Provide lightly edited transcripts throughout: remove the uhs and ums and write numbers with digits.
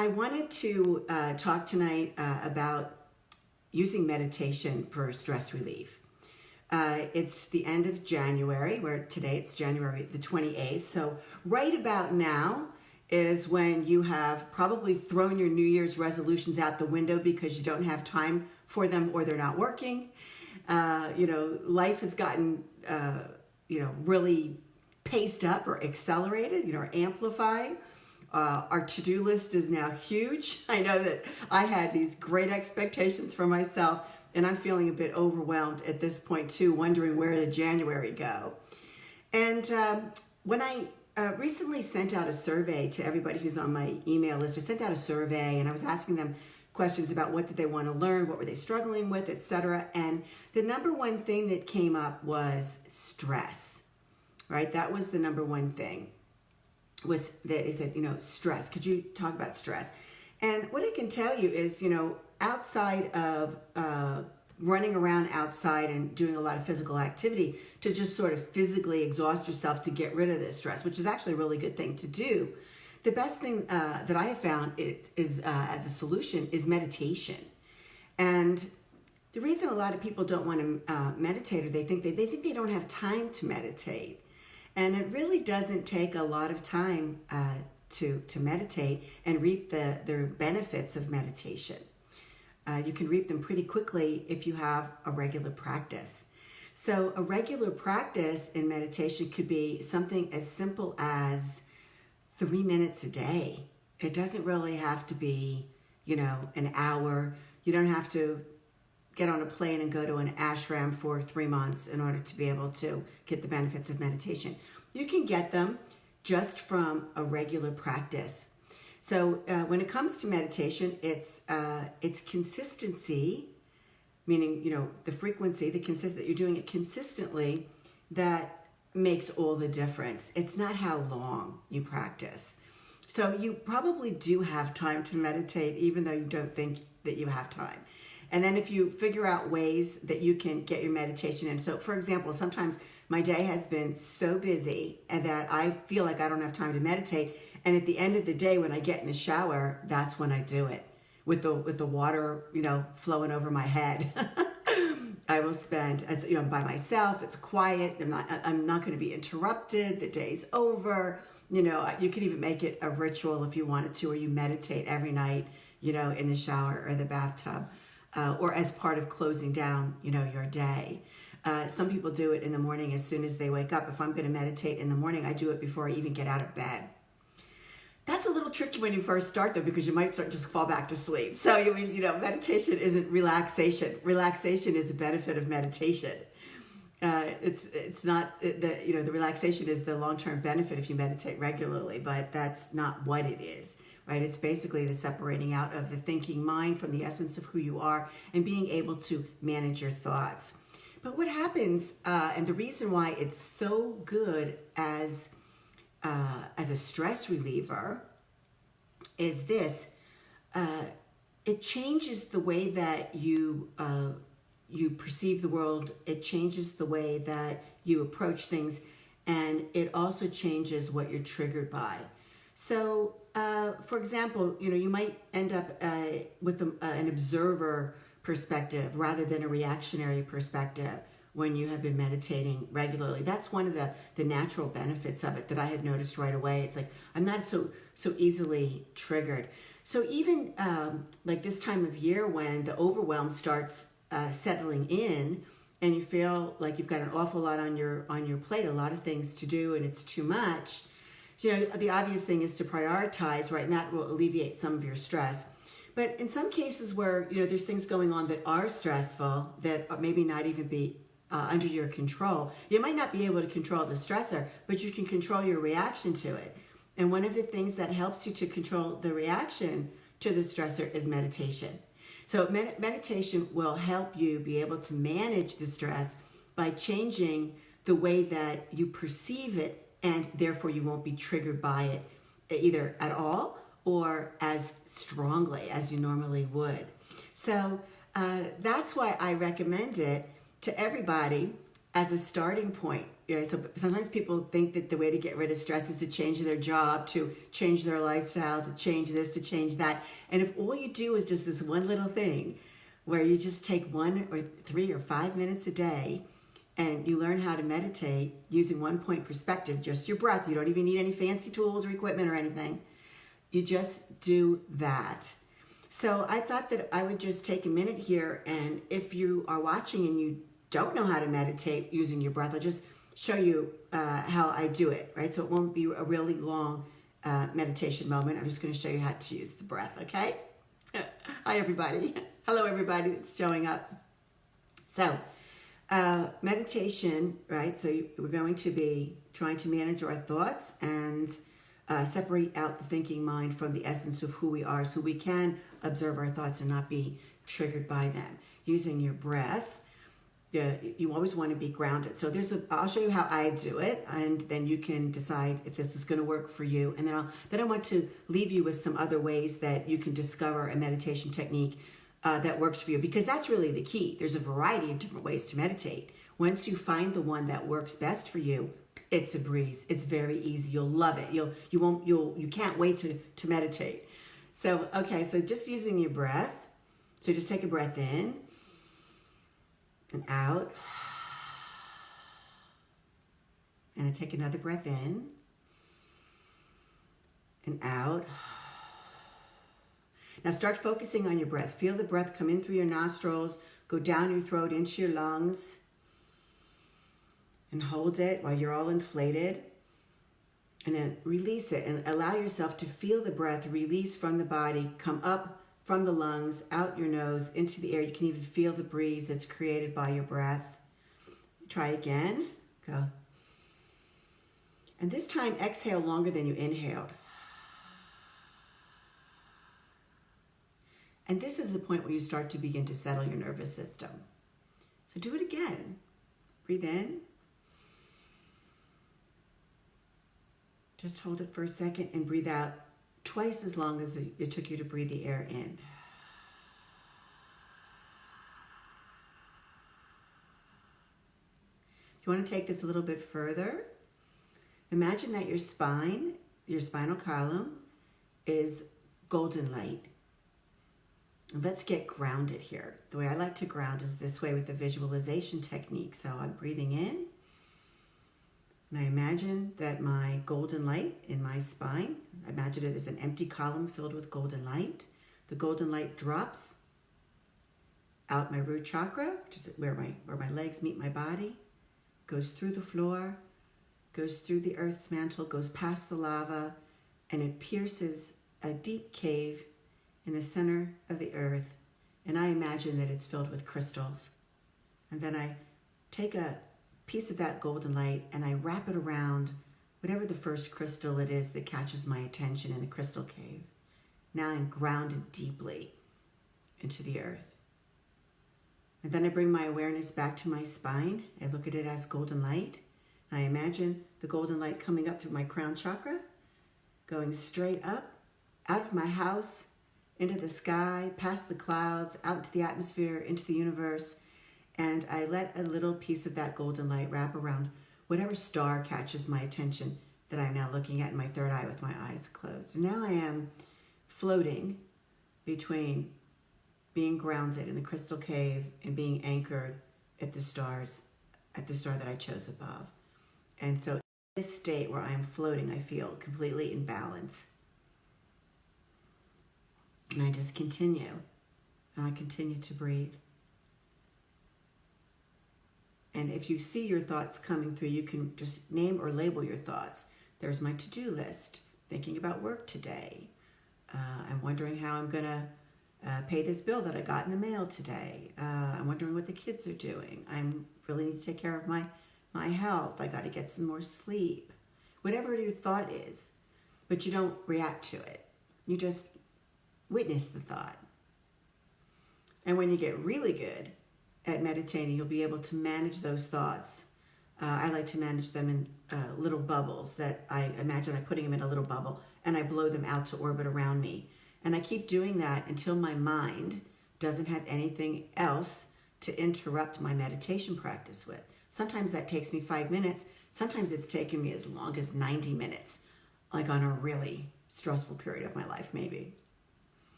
I wanted to talk tonight about using meditation for stress relief. It's the end of January, where today it's January the 28th. So right about now is when you have probably thrown your New Year's resolutions out the window because you don't have time for them or they're not working. Life has gotten, really paced up or accelerated, or amplified. Our to-do list is now huge. I know that I had these great expectations for myself, and I'm feeling a bit overwhelmed at this point too, wondering where did January go. And when I recently sent out a survey to everybody who's on my email list, I sent out a survey and I was asking them questions about what did they want to learn, what were they struggling with, etc. And the number one thing that came up was stress, right? That was the number one thing. Was that they said, stress. Could you talk about stress? And what I can tell you is, outside of running around outside and doing a lot of physical activity to just sort of physically exhaust yourself to get rid of this stress, which is actually a really good thing to do. The best thing that I have found is as a solution is meditation. And the reason a lot of people don't want to meditate, or they think they don't have time to meditate. And it really doesn't take a lot of time to meditate and reap the benefits of meditation. You can reap them pretty quickly if you have a regular practice. So a regular practice in meditation could be something as simple as 3 minutes a day. It doesn't really have to be, an hour. You don't have to get on a plane and go to an ashram for 3 months in order to be able to get the benefits of meditation. You can get them just from a regular practice. So when it comes to meditation, it's consistency, meaning, the frequency, that you're doing it consistently, that makes all the difference. It's not how long you practice. So you probably do have time to meditate, even though you don't think that you have time. And then if you figure out ways that you can get your meditation in. So for example, sometimes my day has been so busy and that I feel like I don't have time to meditate. And at the end of the day, when I get in the shower, that's when I do it with the water, flowing over my head. I will spend, by myself. It's quiet. I'm not going to be interrupted. The day's over. You could even make it a ritual if you wanted to, or you meditate every night, in the shower or the bathtub. Or as part of closing down, your day. Some people do it in the morning as soon as they wake up. If I'm going to meditate in the morning, I do it before I even get out of bed. That's a little tricky when you first start, though, because you might just fall back to sleep. So, meditation isn't relaxation. Relaxation is a benefit of meditation. It's not, the relaxation is the long-term benefit if you meditate regularly, but that's not what it is. Right? It's basically the separating out of the thinking mind from the essence of who you are and being able to manage your thoughts. But what happens, and the reason why it's so good as a stress reliever is this. It changes the way that you perceive the world. It changes the way that you approach things. And it also changes what you're triggered by. So, for example, you might end up with an observer perspective rather than a reactionary perspective when you have been meditating regularly. That's one of the natural benefits of it that I had noticed right away. It's like I'm not so easily triggered. So even like this time of year when the overwhelm starts settling in and you feel like you've got an awful lot on your plate, a lot of things to do, and it's too much. The obvious thing is to prioritize, right? And that will alleviate some of your stress. But in some cases where, there's things going on that are stressful, that maybe not even be under your control, you might not be able to control the stressor, but you can control your reaction to it. And one of the things that helps you to control the reaction to the stressor is meditation. So meditation will help you be able to manage the stress by changing the way that you perceive it, and therefore you won't be triggered by it either at all or as strongly as you normally would. So that's why I recommend it to everybody as a starting point. So sometimes people think that the way to get rid of stress is to change their job, to change their lifestyle, to change this, to change that. And if all you do is just this one little thing where you just take 1 or 3 or 5 minutes a day and you learn how to meditate using 1-point perspective, just your breath. You don't even need any fancy tools or equipment or anything. You just do that. So I thought that I would just take a minute here, and if you are watching and you don't know how to meditate using your breath, I'll just show you how I do it, right? So it won't be a really long meditation moment. I'm just going to show you how to use the breath, okay? Hi, everybody. Hello, everybody that's showing up. So meditation, right? So we're going to be trying to manage our thoughts and separate out the thinking mind from the essence of who we are, so we can observe our thoughts and not be triggered by them. Using your breath, you always want to be grounded. So I'll show you how I do it, and then you can decide if this is going to work for you. And then I want to leave you with some other ways that you can discover a meditation technique that works for you, because that's really the key. There's a variety of different ways to meditate. Once you find the one that works best for you, it's a breeze. It's very easy. You'll love it. You can't wait to meditate. So, okay, so just using your breath. So just take a breath in and out. And I take another breath in and out. Now start focusing on your breath. Feel the breath come in through your nostrils, go down your throat into your lungs, and hold it while you're all inflated. And then release it and allow yourself to feel the breath release from the body, come up from the lungs, out your nose, into the air. You can even feel the breeze that's created by your breath. Try again. Go. And this time, exhale longer than you inhaled. And this is the point where you start to begin to settle your nervous system. So do it again. Breathe in. Just hold it for a second and breathe out twice as long as it took you to breathe the air in. If you want to take this a little bit further, imagine that your spine, your spinal column, is golden light. And let's get grounded here. The way I like to ground is this way with the visualization technique. So I'm breathing in. And I imagine that my golden light in my spine, I imagine it as an empty column filled with golden light. The golden light drops out my root chakra, which is where my legs meet my body, goes through the floor, goes through the earth's mantle, goes past the lava, and it pierces a deep cave in the center of the earth. And I imagine that it's filled with crystals. And then I take a piece of that golden light and I wrap it around whatever the first crystal it is that catches my attention in the crystal cave. Now I'm grounded deeply into the earth. And then I bring my awareness back to my spine. I look at it as golden light. I imagine the golden light coming up through my crown chakra, going straight up, out of my house, into the sky, past the clouds, out into the atmosphere, into the universe. And I let a little piece of that golden light wrap around whatever star catches my attention that I'm now looking at in my third eye with my eyes closed. And now I am floating between being grounded in the crystal cave and being anchored at the stars, at the star that I chose above. And so in this state where I am floating, I feel completely in balance. And I just continue, and I continue to breathe. And if you see your thoughts coming through, you can just name or label your thoughts. There's my to-do list, thinking about work today. I'm wondering how I'm going to pay this bill that I got in the mail today. I'm wondering what the kids are doing. I really need to take care of my health. I got to get some more sleep. Whatever your thought is, but you don't react to it. You just witness the thought. And when you get really good at meditating, you'll be able to manage those thoughts. I like to manage them in little bubbles that I imagine I'm putting them in a little bubble and I blow them out to orbit around me. And I keep doing that until my mind doesn't have anything else to interrupt my meditation practice with. Sometimes that takes me 5 minutes. Sometimes it's taken me as long as 90 minutes, like on a really stressful period of my life, maybe.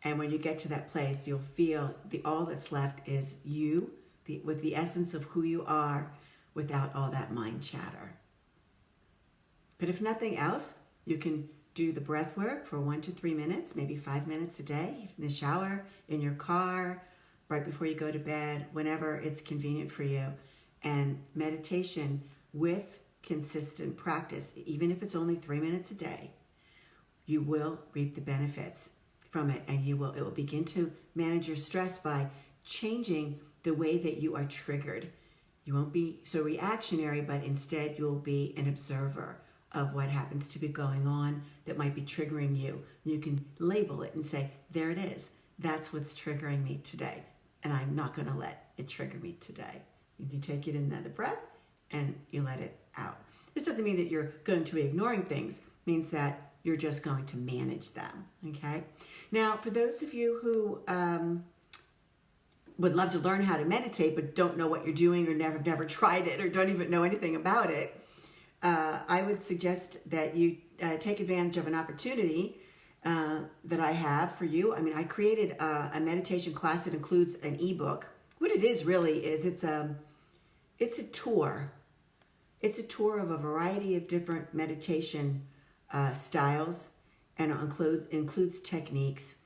And when you get to that place, you'll feel all that's left is you, with the essence of who you are, without all that mind chatter. But if nothing else, you can do the breath work for 1 to 3 minutes, maybe 5 minutes a day, in the shower, in your car, right before you go to bed, whenever it's convenient for you. And meditation with consistent practice, even if it's only 3 minutes a day, you will reap the benefits from it, and it will begin to manage your stress by changing the way that you are triggered. You won't be so reactionary, but instead you'll be an observer of what happens to be going on that might be triggering you. You can label it and say, there it is. That's what's triggering me today, and I'm not going to let it trigger me today. You take it in another breath and you let it out. This doesn't mean that you're going to be ignoring things. It means that you're just going to manage them, okay? Now, for those of you who would love to learn how to meditate but don't know what you're doing or never tried it or don't even know anything about it, I would suggest that you take advantage of an opportunity that I have for you. I mean, I created a meditation class that includes an ebook. What it is really is it's a tour. It's a tour of a variety of different meditation styles, and it includes techniques.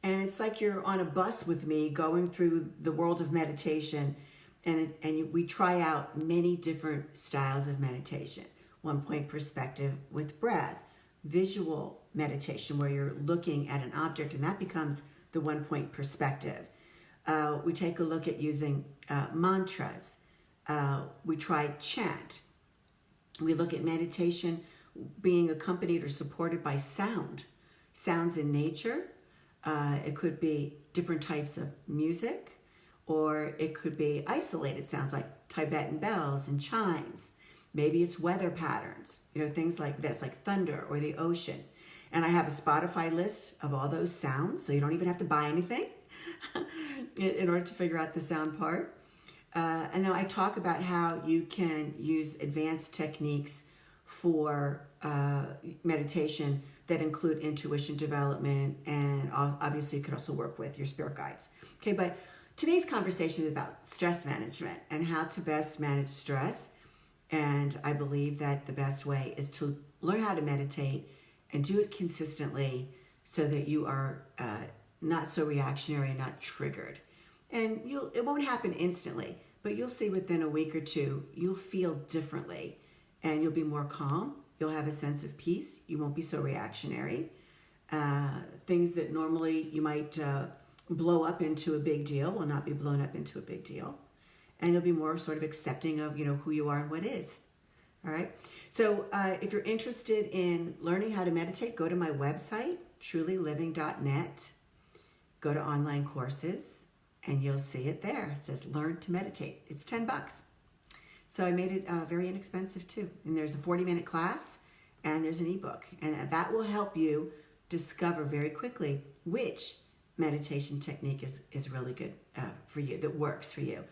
And it's like you're on a bus with me going through the world of meditation, and we try out many different styles of meditation. 1-point perspective with breath, visual meditation where you're looking at an object, and that becomes the 1-point perspective. We take a look at using mantras. We try chant. We look at meditation being accompanied or supported by sounds in nature. It could be different types of music, or it could be isolated sounds like Tibetan bells and chimes. Maybe it's weather patterns, things like this, like thunder or the ocean. And I have a Spotify list of all those sounds, so you don't even have to buy anything in order to figure out the sound part. And then I talk about how you can use advanced techniques for meditation that include intuition development, and obviously you could also work with your spirit guides. Okay, but today's conversation is about stress management and how to best manage stress. And I believe that the best way is to learn how to meditate and do it consistently so that you are not so reactionary and not triggered. And it won't happen instantly, but you'll see within a week or two, you'll feel differently and you'll be more calm. You'll have a sense of peace. You won't be so reactionary. Things that normally you might blow up into a big deal will not be blown up into a big deal. And you'll be more sort of accepting of, who you are and what is. All right. So if you're interested in learning how to meditate, go to my website, trulyliving.net. Go to online courses, and you'll see it there. It says Learn to Meditate. It's $10. So I made it very inexpensive too. And there's a 40-minute class, and there's an ebook. And that will help you discover very quickly which meditation technique is really good for you, that works for you.